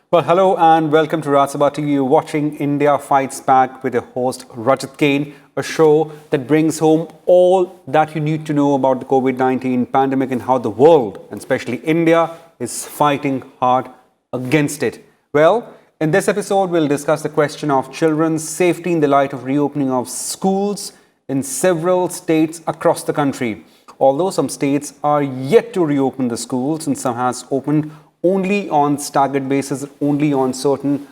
Well, hello and welcome to Rajya Sabha TV. You're watching India Fights Back with your host Rajat Kane, a show that brings home all that you need to know about the COVID-19 pandemic and how the world, and especially India, is fighting hard against it. Well, in this episode, we'll discuss the question of children's safety in the light of reopening of schools in several states across the country. Although some states are yet to reopen the schools and some has opened only on staggered basis, only on certain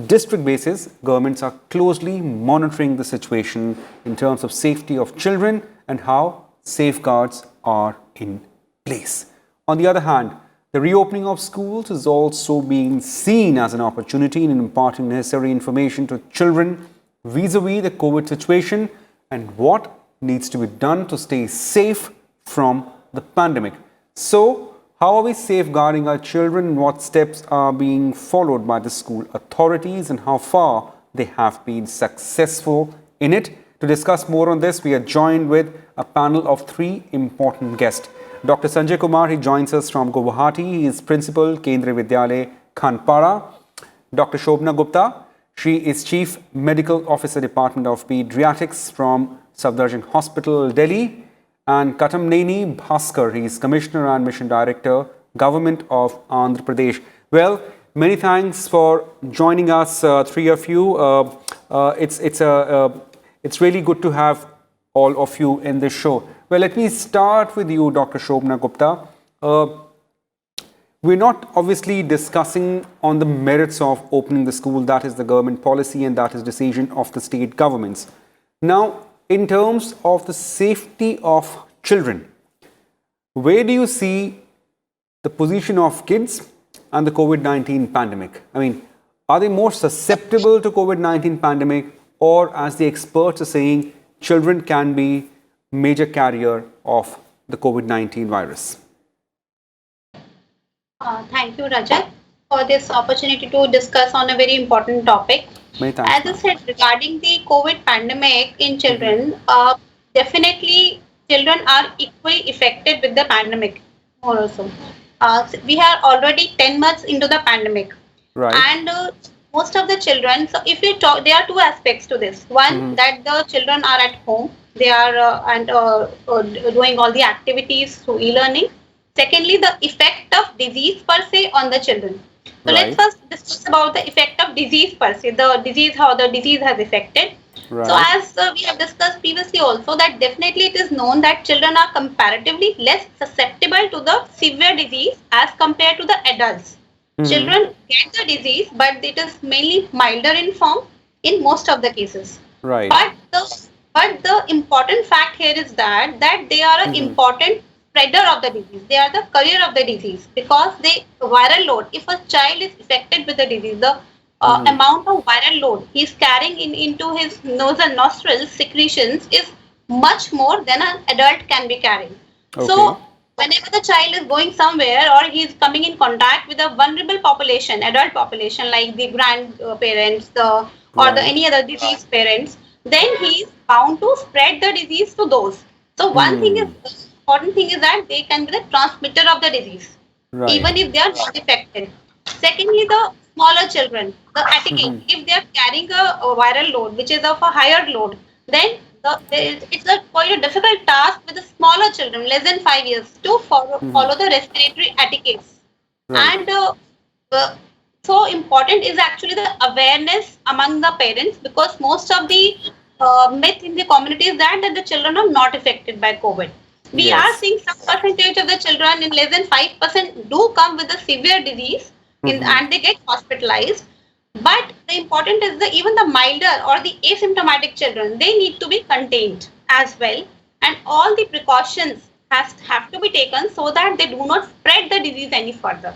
district basis, governments are closely monitoring the situation in terms of safety of children and how safeguards are in place. On the other hand, the reopening of schools is also being seen as an opportunity in imparting necessary information to children vis-a-vis the COVID situation and what needs to be done to stay safe from the pandemic. So, how are we safeguarding our children and what steps are being followed by the school authorities and how far they have been successful in it? To discuss more on this, we are joined with a panel of three important guests. Dr. Sanjay Kumar, he joins us from Guwahati. He is Principal, Kendriya Vidyalaya, Khanpara. Dr. Shobna Gupta, she is Chief Medical Officer, Department of Pediatrics from Safdarjung Hospital, Delhi. And Katamneni Bhaskar, he is Commissioner and Mission Director, Government of Andhra Pradesh. Well, many thanks for joining us, three of you. It's really good to have all of you in this show. Well, let me start with you, Dr. Shobna Gupta. We're not obviously discussing on the merits of opening the school. That is the government policy and that is decision of the state governments. Now, in terms of the safety of children, where do you see the position of kids and the COVID-19 pandemic? I mean, are they more susceptible to COVID-19 pandemic or, as the experts are saying, children can be major carrier of the COVID-19 virus? Thank you, Rajat, for this opportunity to discuss on a very important topic. Many thanks, As I ma'am. said, regarding the COVID pandemic in children, definitely children are equally affected with the pandemic. More also, we are already 10 months into the pandemic, Right. and most of the children. So, if you talk, there are two aspects to this. One, that the children are at home, they are doing all the activities through e-learning. Secondly, the effect of disease per se on the children. So let's Right. first discuss about the effect of disease per se, the disease, how the disease has affected. So Right. as we have discussed previously also that definitely it is known that children are comparatively less susceptible to the severe disease as compared to the adults. Children get the disease, but it is mainly milder in form in most of the cases. Right. But the important fact here is that they are an important spreader of the disease. They are the carrier of the disease because they viral load. If a child is affected with the disease, the amount of viral load he is carrying into his nose and nostrils secretions is much more than an adult can be carrying. Okay. So whenever the child is going somewhere or he is coming in contact with a vulnerable population, adult population like the grandparents, the or the Right. any other diseased parents, then he is bound to spread the disease to those. So one thing is important thing is that they can be the transmitter of the disease, Right. even if they are not affected. Secondly, the smaller children, the etiquette, if they are carrying a viral load, which is of a higher load, then it's a quite a difficult task with the smaller children, less than 5 years, to follow the respiratory etiquettes. Right. And uh, so important is actually the awareness among the parents because most of the myth in the community is that the children are not affected by COVID. We are Yes. seeing some percentage of the children in less than 5% do come with a severe disease and they get hospitalized. But the important is that even the milder or the asymptomatic children, they need to be contained as well. And all the precautions have to be taken so that they do not spread the disease any further.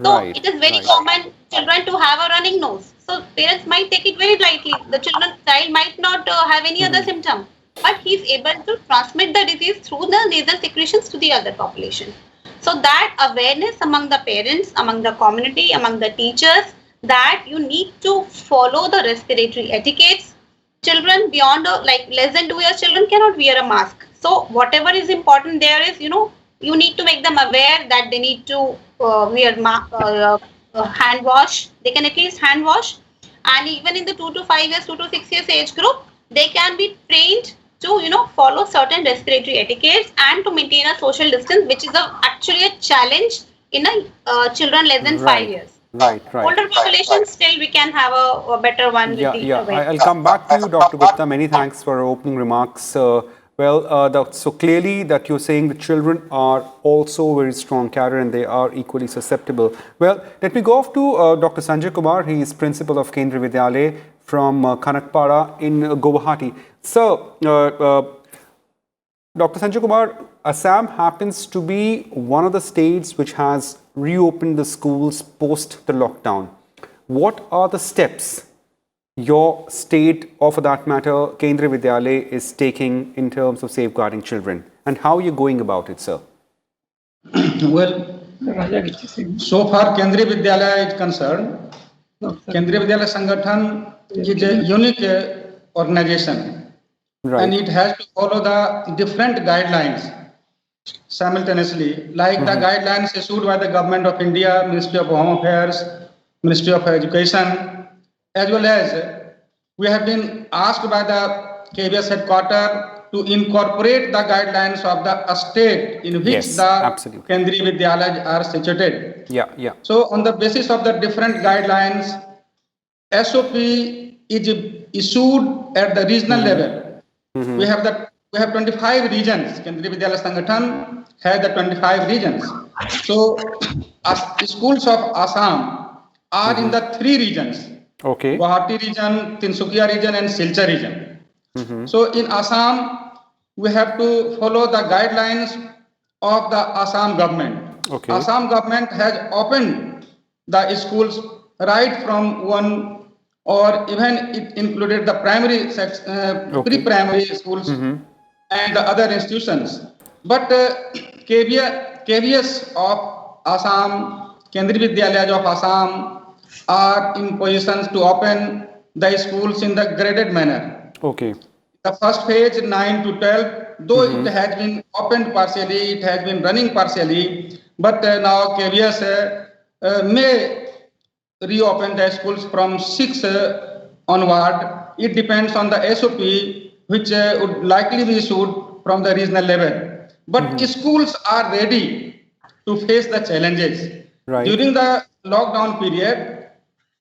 So Right. it is very Right. common children to have a running nose. So parents might take it very lightly. The child might not have any other symptom, but he is able to transmit the disease through the nasal secretions to the other population. So that awareness among the parents, among the community, among the teachers, that you need to follow the respiratory etiquettes. Children beyond like less than 2 years, children cannot wear a mask. So whatever is important there is, you need to make them aware that they need to hand wash. They can at least hand wash, and even in the 2 to 5 years, 2 to 6 years age group, they can be trained to follow certain respiratory etiquettes and to maintain a social distance, which is actually a challenge in a children less than five Right, years. right, right. Older population, still we can have a better one with Yeah, the yeah. I'll awareness. come back to you, Dr. Gupta. Many thanks for opening remarks. So clearly that you're saying the children are also very strong carrier and they are equally susceptible. Well, let me go off to Dr. Sanjay Kumar. He is principal of Kendriya Vidyalaya from Kanakpara in Guwahati. So, Dr. Sanjay Kumar, Assam happens to be one of the states which has reopened the schools post the lockdown. What are the steps your state, or for that matter, Kendriya Vidyalaya, is taking in terms of safeguarding children? And how are you going about it, sir? Well, so far Kendriya Vidyalaya is concerned, Kendriya Vidyalaya Sangathan is a unique organization, Right. and it has to follow the different guidelines simultaneously, like the guidelines issued by the Government of India, Ministry of Home Affairs, Ministry of Education, as well as we have been asked by the KBS headquarters to incorporate the guidelines of the state in which Yes, the absolutely. Kendriya Vidyalayas are situated. Yeah, yeah. So, on the basis of the different guidelines, SOP is issued at the regional level. We have 25 regions. Kendriya Vidyalaya Sangathan has the 25 regions. So, schools of Assam are in the three regions: Okay. Guwahati region, Tinsukia region, and Silchar region. So, in Assam, we have to follow the guidelines of the Assam government. Okay. Assam government has opened the schools right from one, or even it included the primary, pre-primary schools and the other institutions. But KVS of Assam, Kendriya Vidyalayas of Assam are in positions to open the schools in the graded manner. Okay. The first phase, 9 to 12, though it has been opened partially, it has been running partially, but now KVS may reopen the schools from 6 onward. It depends on the SOP, which would likely be issued from the regional level. But schools are ready to face the challenges. Right. During the lockdown period,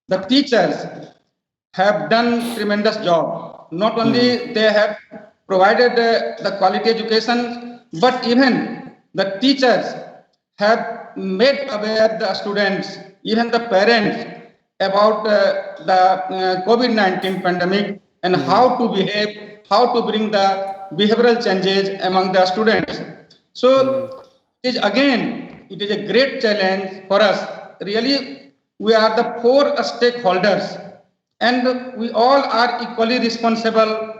the teachers have done tremendous job. Not only they have provided the quality education, but even the teachers have made aware the students, even the parents, about the COVID-19 pandemic and how to behave, how to bring the behavioral changes among the students. So it is a great challenge for us. Really, we are the 4 stakeholders, and we all are equally responsible,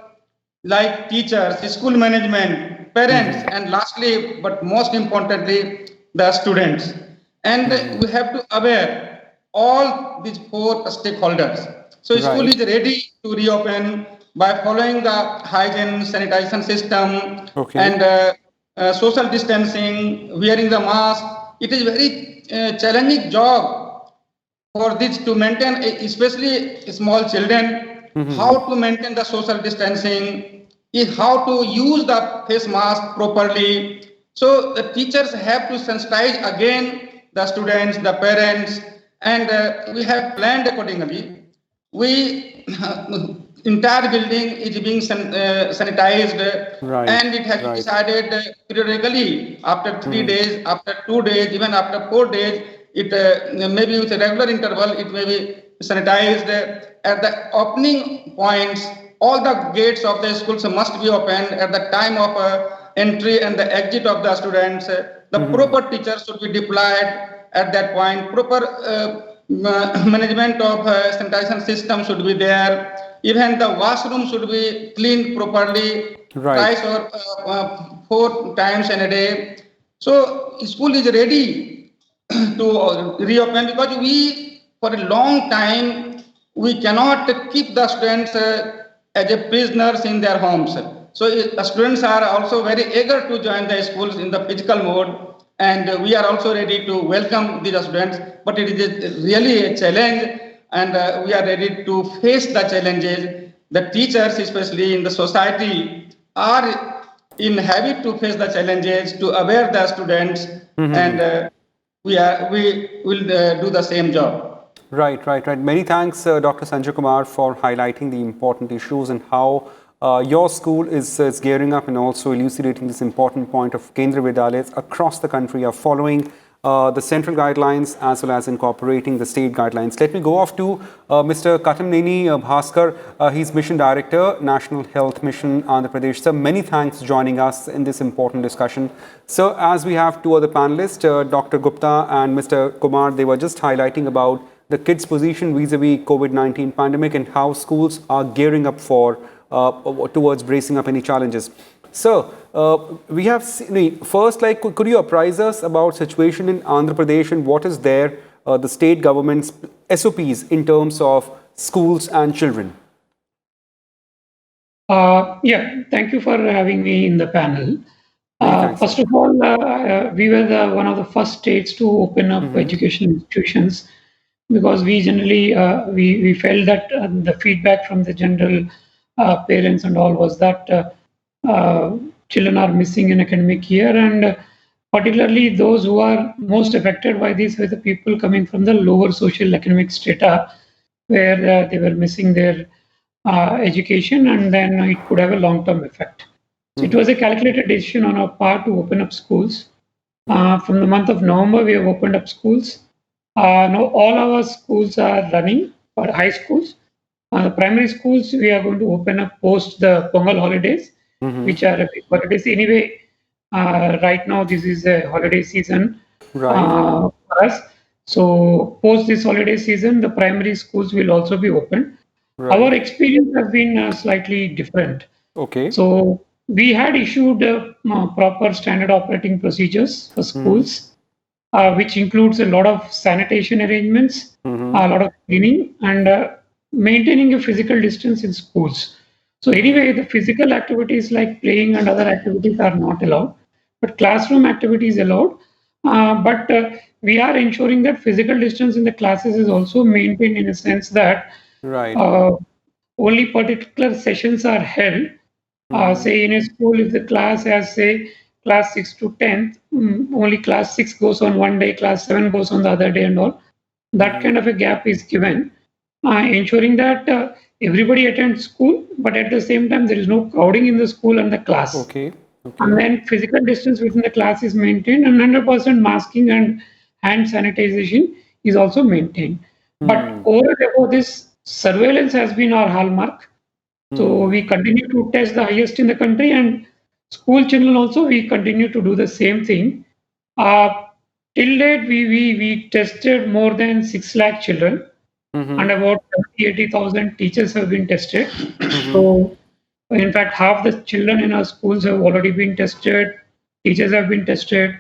like teachers, school management, parents, and lastly, but most importantly, the students. And we have to aware all these 4 stakeholders. So school Right. is ready to reopen by following the hygiene sanitation system Okay. and social distancing, wearing the mask. It is very challenging job for this to maintain, especially small children, how to maintain the social distancing, how to use the face mask properly. So the teachers have to sensitize again the students, the parents, and we have planned accordingly. We entire building is being sanitized, Right, and it has been right. decided periodically after 3 days, after 2 days, even after 4 days. It maybe with a regular interval, it may be sanitized. At the opening points, all the gates of the schools must be opened at the time of entry and the exit of the students. The proper teachers should be deployed at that point. Proper management of sanitation system should be there. Even the washroom should be cleaned properly, Right. twice or 4 times in a day. So school is ready to reopen, because we, for a long time, we cannot keep the students as a prisoners in their homes. So students are also very eager to join the schools in the physical mode. and we are also ready to welcome these students. But it is really a challenge, and we are ready to face the challenges. The teachers, especially in the society, are in habit to face the challenges, to aware the students, and we will do the same job. Right, right, right. Many thanks, Dr. Sanjay Kumar, for highlighting the important issues and how your school is gearing up and also elucidating this important point of Kendra Vidalayas across the country are following the central guidelines as well as incorporating the state guidelines. Let me go off to Mr. Katamneni Bhaskar. He's Mission Director, National Health Mission, Andhra Pradesh. Sir, many thanks for joining us in this important discussion. So, as we have two other panelists, Dr. Gupta and Mr. Kumar, they were just highlighting about the kids' position vis-a-vis COVID-19 pandemic and how schools are gearing up for towards bracing up any challenges. So, we have seen, first, like, could you apprise us about situation in Andhra Pradesh and what is there, the state government's SOPs in terms of schools and children? Yeah, thank you for having me in the panel. First of all, we were one of the first states to open up education institutions, because we generally we felt that the feedback from the general parents and all was that children are missing an academic year, and particularly those who are most affected by this were the people coming from the lower social economic strata, where they were missing their education, and then it could have a long-term effect. So it was a calculated decision on our part to open up schools. From the month of November, we have opened up schools. Now all our schools are running, or high schools. The primary schools we are going to open up post the Pongal holidays, which are a big holidays. Anyway, right now this is a holiday season for us. So post this holiday season, the primary schools will also be open. Our experience has been slightly different. Okay. So we had issued proper standard operating procedures for schools, which includes a lot of sanitation arrangements, a lot of cleaning, and maintaining a physical distance in schools. So anyway, the physical activities like playing and other activities are not allowed, but classroom activities allowed. But we are ensuring that physical distance in the classes is also maintained, in a sense that only particular sessions are held. Say in a school, if the class has, say, class 6 to 10th, only class 6 goes on one day, class 7 goes on the other day, and all. That kind of a gap is given, ensuring that everybody attends school, but at the same time, there is no crowding in the school and the class. Okay. And then physical distance within the class is maintained, and 100% masking and hand sanitization is also maintained. But over and above this, surveillance has been our hallmark. So we continue to test the highest in the country, and school children also we continue to do the same thing. Till date, we tested more than 6 lakh children, and about 80,000 teachers have been tested. So in fact, half the children in our schools have already been tested. Teachers have been tested.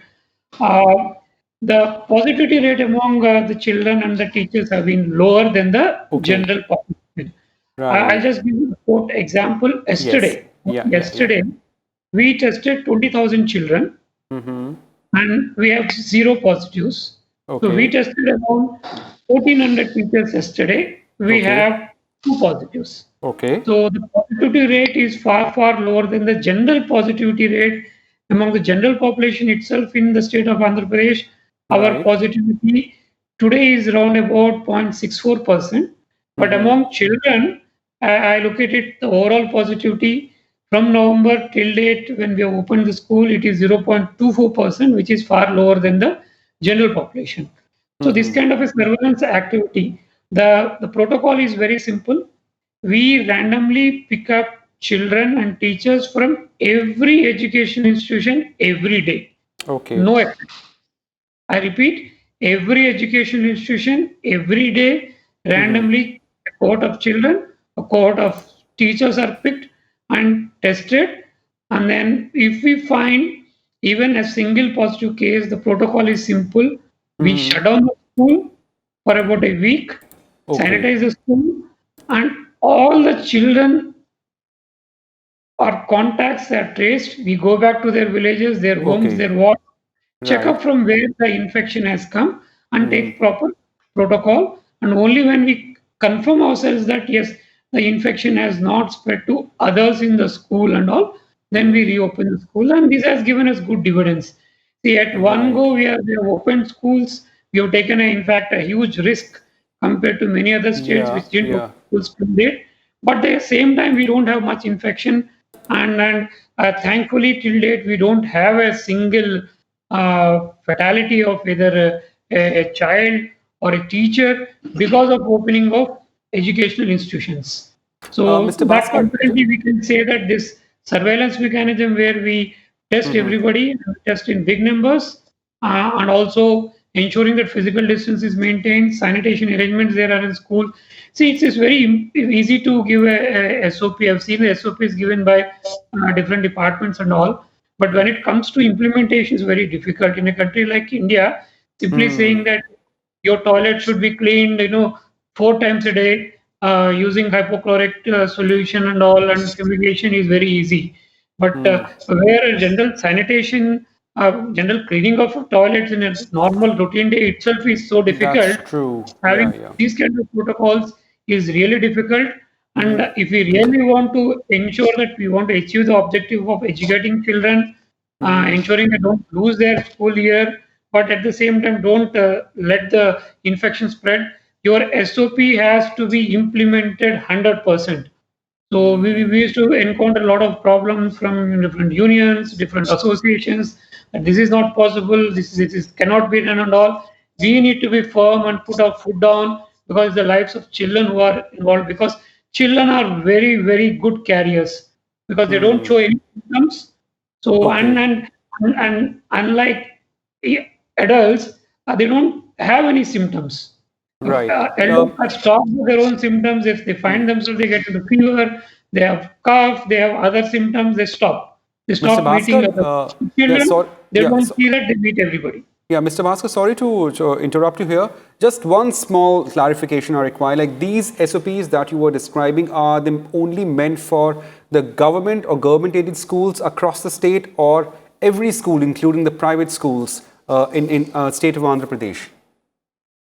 The positivity rate among the children and the teachers have been lower than the general population. I'll just give you a short example. Yesterday, we tested 20,000 children, and we have 0 positives. So we tested around 1,400 teachers yesterday. We have 2 positives. So the positivity rate is far, far lower than the general positivity rate among the general population itself in the state of Andhra Pradesh. Our positivity today is around about 0.64%. But among children, I look at it, the overall positivity from November till date, when we have opened the school, it is 0.24%, which is far lower than the general population. So this kind of a surveillance activity, the protocol is very simple. We randomly pick up children and teachers from every education institution every day. No exception. I repeat, every education institution every day, randomly a cohort of children, a cohort of teachers are picked and tested. And then if we find even a single positive case, the protocol is simple. We shut down the school for about a week, sanitize the school, and all the children or contacts are traced. We go back to their villages, their homes, their wards. check Right. up from where the infection has come and take proper protocol. And only when we confirm ourselves that yes, the infection has not spread to others in the school and all, then we reopen the school. And this has given us good dividends. See, at one Right. go, we have opened schools. We have taken, in fact, a huge risk compared to many other states Yeah. which didn't open Yeah. schools till date. But at the same time, we don't have much infection. And thankfully, till date, we don't have a single fatality of either a child or a teacher because of opening of educational institutions. So Mr. that Bhaskar. confidently we can say that this surveillance mechanism where we test everybody, test in big numbers, and also ensuring that physical distance is maintained, sanitation arrangements there are in school. See, it's very easy to give a SOP. I've seen the SOPs given by different departments and all. But when it comes to implementation, it's very difficult. In a country like India, simply saying that your toilet should be cleaned, 4 times a day using hypochlorite solution and all, and fumigation is very easy. But where general sanitation, general cleaning of toilets in a normal routine day itself is so That's difficult, true. Yeah. having Yeah. these kind of protocols is really difficult. And if we really want to ensure that we want to achieve the objective of educating children, ensuring they don't lose their school year, but at the same time don't let the infection spread, your SOP has to be implemented 100%. So we used to encounter a lot of problems from different unions, different associations. That this is not possible. This cannot be done and all. We need to be firm and put our foot down because the lives of children who are involved. Because children are very good carriers because they don't show any symptoms. So Okay. and unlike adults, they don't have any symptoms. Right. Adults are stopped with their own symptoms. If they find themselves, they get into fever, they have cough, they have other symptoms, they stop. They Mr. stop meeting Bhaskar. other Yeah. children. Sorry. They Yeah. don't feel that they meet everybody. Yeah, Mr. Bhaskar, sorry to interrupt you here. Just one small clarification I require. Like these SOPs that you were describing, are they only meant for the government or government-aided schools across the state, or every school, including the private schools in state of Andhra Pradesh?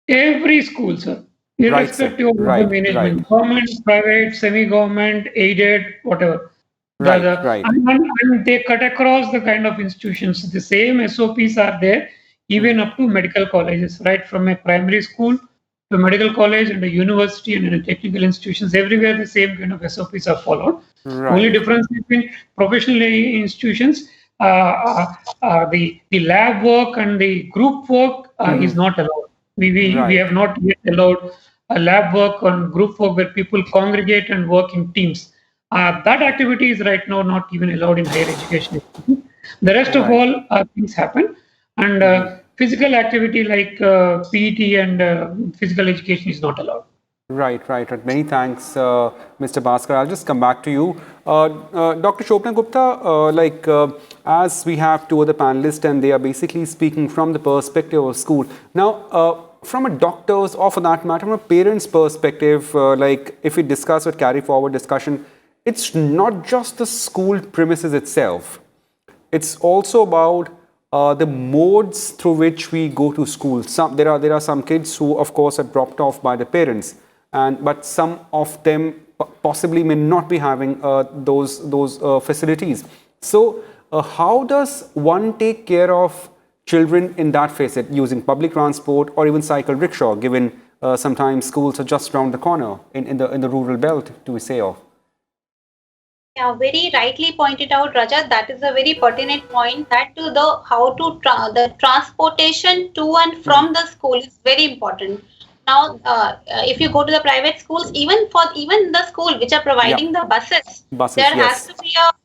Every school, sir, Right, sir. irrespective of the Right, management, right, government, private, semi-government, aided, whatever. right, right. And they cut across the kind of institutions. The same SOPs are there, even up to medical colleges, right from a primary school to a medical college and a university and a technical institutions. Everywhere the same kind of SOPs are followed. Only Right. difference between professional institutions, the lab work and the group work is not allowed. We Right. have not yet allowed a lab work or group work where people congregate and work in teams. That activity is right now not even allowed in higher education. The rest of Right. all things happen, and physical activity like PET and physical education is not allowed. Right, right, right. Many thanks, Mr. Bhaskar. I'll just come back to you. Dr. Shobna Gupta, as we have two other panelists and they are basically speaking from the perspective of school. Now, from a doctor's or for that matter, from a parent's perspective, like if we discuss or carry forward discussion, it's not just the school premises itself. It's also about the modes through which we go to school. There are some kids who, of course, are dropped off by the parents, but some of them possibly may not be having those facilities. So, how does one take care of children in that facet using public transport or even cycle rickshaw? Given sometimes schools are just around the corner in the rural belt, to say of. Yeah, very rightly pointed out, Rajat. That is a very pertinent point. That to the how to the transportation to and from the school is very important. Now, if you go to the private schools, even the school which are providing the buses, Buses, there yes.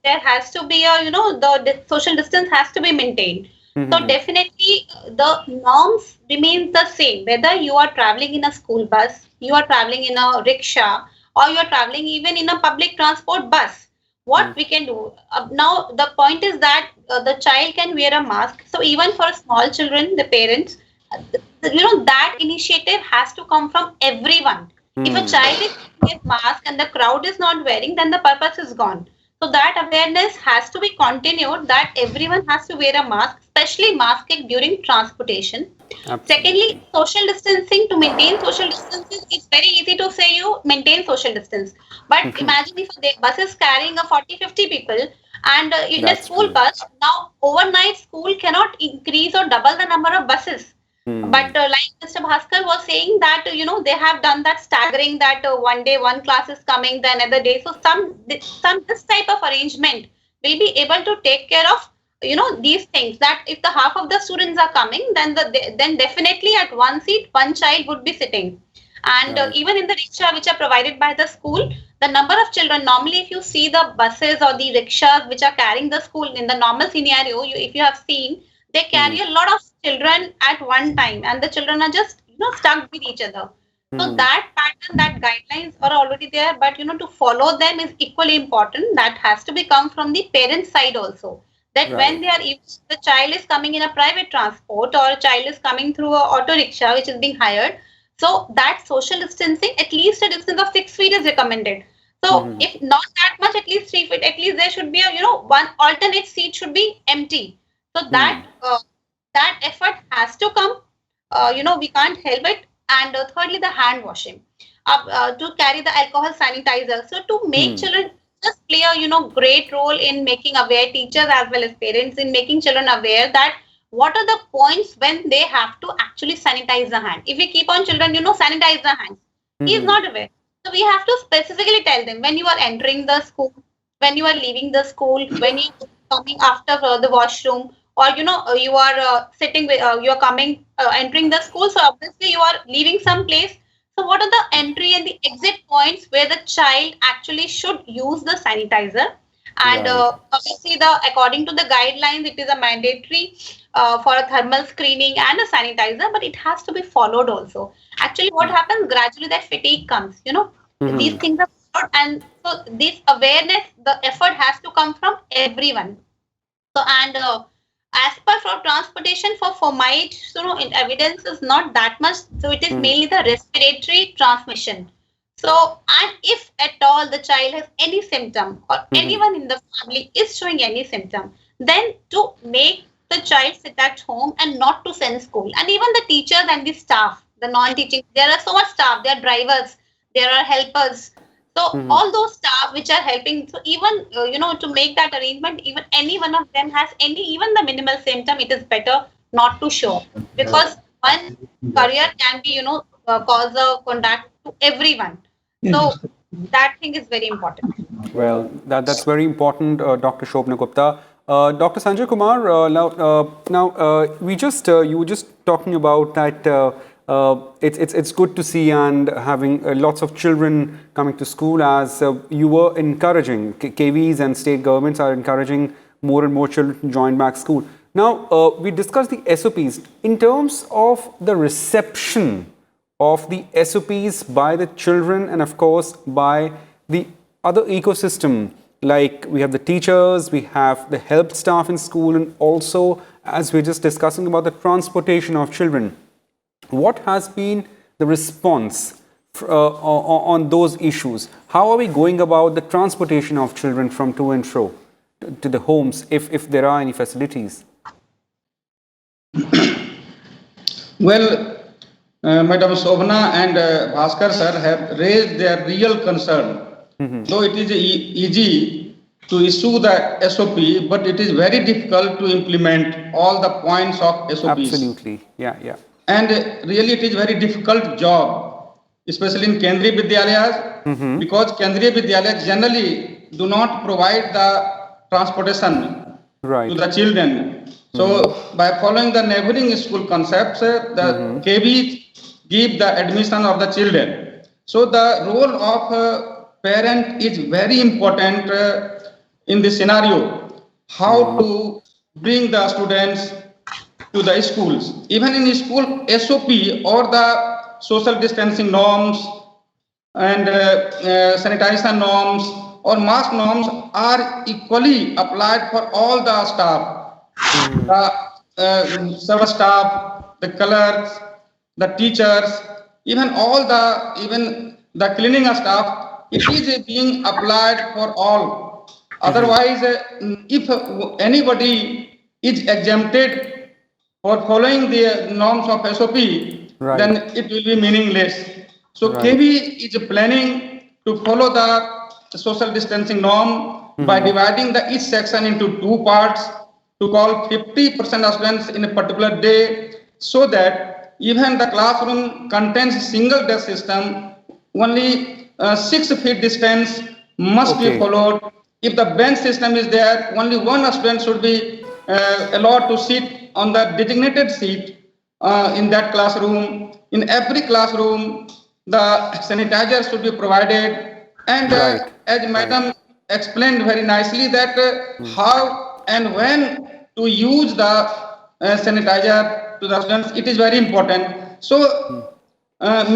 has to be a the social distance has to be maintained. So definitely the norms remains the same. Whether you are traveling in a school bus, you are traveling in a rickshaw, or you are traveling even in a public transport bus. What we can do now, the point is that the child can wear a mask. So even for small children, the parents, that initiative has to come from everyone. If a child is wearing a mask and the crowd is not wearing, then the purpose is gone. So that awareness has to be continued, that everyone has to wear a mask, especially masking during transportation. Absolutely. Secondly, social distancing. To maintain social distancing, it's very easy to say you maintain social distance. But imagine if the bus is carrying a 40-50 people, and in a That's school true. bus, now overnight school cannot increase or double the number of buses. But like Mr. Bhaskar was saying that they have done that staggering, that one day one class is coming, the another day. So some this type of arrangement will be able to take care of these things. That if the half of the students are coming, then definitely at one seat one child would be sitting. And Right. even in the rickshaw which are provided by the school, the number of children, normally if you see the buses or the rickshaws which are carrying the school in the normal scenario, if you have seen, they carry a lot of children at one time, and the children are just stuck with each other. So that pattern, that guidelines are already there, but to follow them is equally important. That has to be come from the parents side also, that Right. when if the child is coming in a private transport, or a child is coming through a auto rickshaw which is being hired, so that social distancing, at least a distance of 6 feet is recommended. So if not that much, at least 3 feet, at least there should be a one alternate seat should be empty. So that effort has to come. We can't help it. And thirdly, the hand washing, to carry the alcohol sanitizer. So to make children just play a great role in making aware teachers as well as parents, in making children aware that what are the points when they have to actually sanitize the hand. If we keep on children, sanitize the hands, he is not aware. So we have to specifically tell them when you are entering the school, when you are leaving the school, when you are coming after the washroom, or you are sitting with, you are coming entering the school. So obviously you are leaving some place. So what are the entry and the exit points where the child actually should use the sanitizer? And Right. obviously, according to the guidelines, it is a mandatory for a thermal screening and a sanitizer, but it has to be followed also. Actually, what happens gradually, that fatigue comes. These things are followed, and so this awareness, the effort has to come from everyone. So, and as per for transportation, for formite, in evidence is not that much. So it is mainly the respiratory transmission. So, and if at all the child has any symptom, or anyone in the family is showing any symptom, then to make the child sit at home and not to send school. And even the teachers and the staff, the non-teaching, there are so much staff, there are drivers, there are helpers. So all those staff which are helping, so even to make that arrangement, even any one of them has any, even the minimal symptom, it is better not to show, because one career can be cause of contact to everyone. So that thing is very important. Well, that's very important, Dr. Shobna Gupta. Dr. Sanjay Kumar, we just you were just talking about that it's good to see and having lots of children coming to school, as you were encouraging, KVs and state governments are encouraging more and more children to join back school. Now, we discussed the SOPs in terms of the reception of the SOPs by the children and of course by the other ecosystem, like we have the teachers, we have the help staff in school, and also, as we're just discussing about the transportation of children. What has been the response on those issues? How are we going about the transportation of children from to and fro to the homes, if there are any facilities? Well, Madam Shobna and Bhaskar sir have raised their real concern. Though it is easy to issue the SOP, but it is very difficult to implement all the points of SOPs. Absolutely. Yeah, yeah. And really, it is very difficult job, especially in Kendriya Vidyalayas, because Kendriya Vidyalayas generally do not provide the transportation Right. to the children. So, by following the neighboring school concepts, the KVs give the admission of the children. So, the role of parent is very important in this scenario. How to bring the students to the schools. Even in school, SOP or the social distancing norms and sanitation norms or mask norms are equally applied for all the staff, the service staff, the clerks, the teachers, even the cleaning staff. It is being applied for all. Otherwise, if anybody is exempted for following the norms of SOP, Right. then it will be meaningless. So Right. KB is planning to follow the social distancing norm by dividing the each section into two parts to call 50% of students in a particular day, so that even the classroom contains single desk system, only 6 feet distance must Okay. be followed. If the bench system is there, only one student should be allowed to sit on the designated seat in that classroom. In every classroom, the sanitizer should be provided. And Right. as Madam explained very nicely that how and when to use the sanitizer to the students, it is very important. So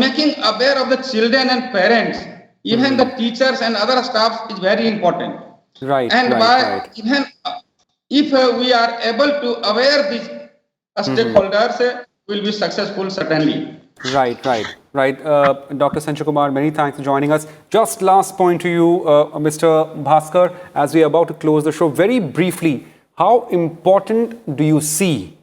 making aware of the children and parents, even the teachers and other staffs is very important. Right. And Right. by Right. even if we are able to aware these stakeholders, will be successful certainly. Right, right, right. Dr. Sanjay Kumar, many thanks for joining us. Just last point to you, Mr. Bhaskar, as we are about to close the show, very briefly, how important do you see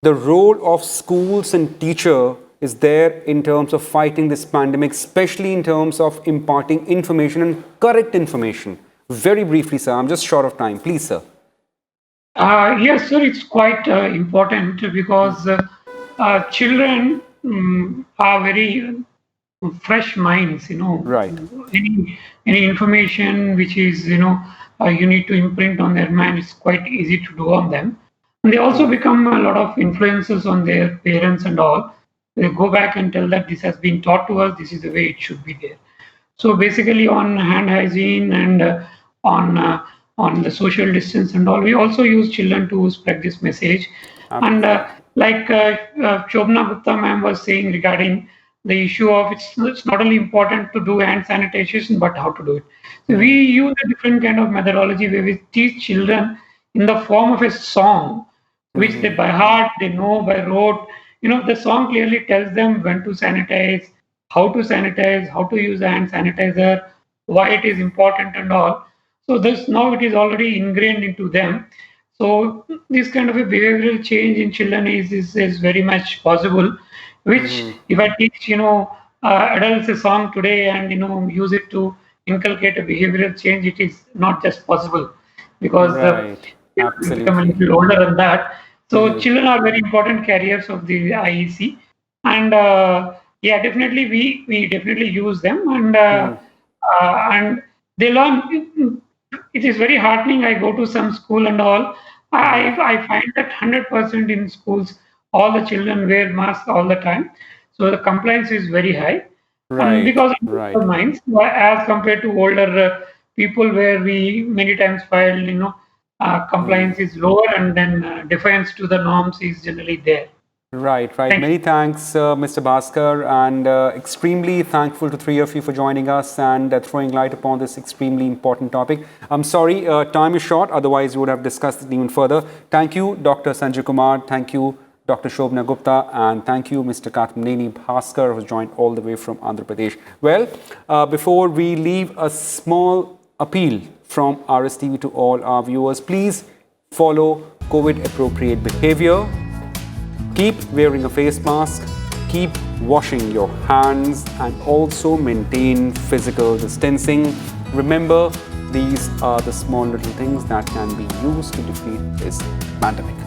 the role of schools and teacher is there in terms of fighting this pandemic, especially in terms of imparting information and correct information? Very briefly, sir. I'm just short of time. Please, sir. Yes, sir, it's quite important because children are very fresh minds, Right. Any information which is, you need to imprint on their mind, it's quite easy to do on them. And they also become a lot of influences on their parents and all. They go back and tell that this has been taught to us, this is the way it should be there. So basically on hand hygiene and on the social distance and all, we also use children to spread this message. And like Shobna Gupta ma'am was saying regarding the issue of it's not only important to do hand sanitation, but how to do it. So we use a different kind of methodology where we teach children in the form of a song, which they by heart, they know by rote. The song clearly tells them when to sanitize, how to use the hand sanitizer, why it is important and all. So this now it is already ingrained into them. So this kind of a behavioral change in children is very much possible, which if I teach, adults a song today and, use it to inculcate a behavioral change, it is not just possible because Right. they Absolutely. become a little older than that. So children are very important carriers of the IEC, and yeah, definitely we definitely use them, and they learn. It is very heartening. I go to some school and all. I find that 100% in schools, all the children wear masks all the time, so the compliance is very high. Right. Because of Right. our minds, as compared to older people, where we many times find, compliance is lower, and then defiance to the norms is generally there. Right, right. Thank Many thanks, Mr. Bhaskar, and extremely thankful to three of you for joining us and throwing light upon this extremely important topic. I'm sorry, time is short, otherwise we would have discussed it even further. Thank you, Dr. Sanjay Kumar. Thank you, Dr. Shobna Gupta, and thank you, Mr. Katmaneni Bhaskar, who's joined all the way from Andhra Pradesh. Well, before we leave, a small appeal from RSTV to all our viewers. Please follow COVID-appropriate behavior. Keep wearing a face mask, keep washing your hands, and also maintain physical distancing. Remember, these are the small little things that can be used to defeat this pandemic.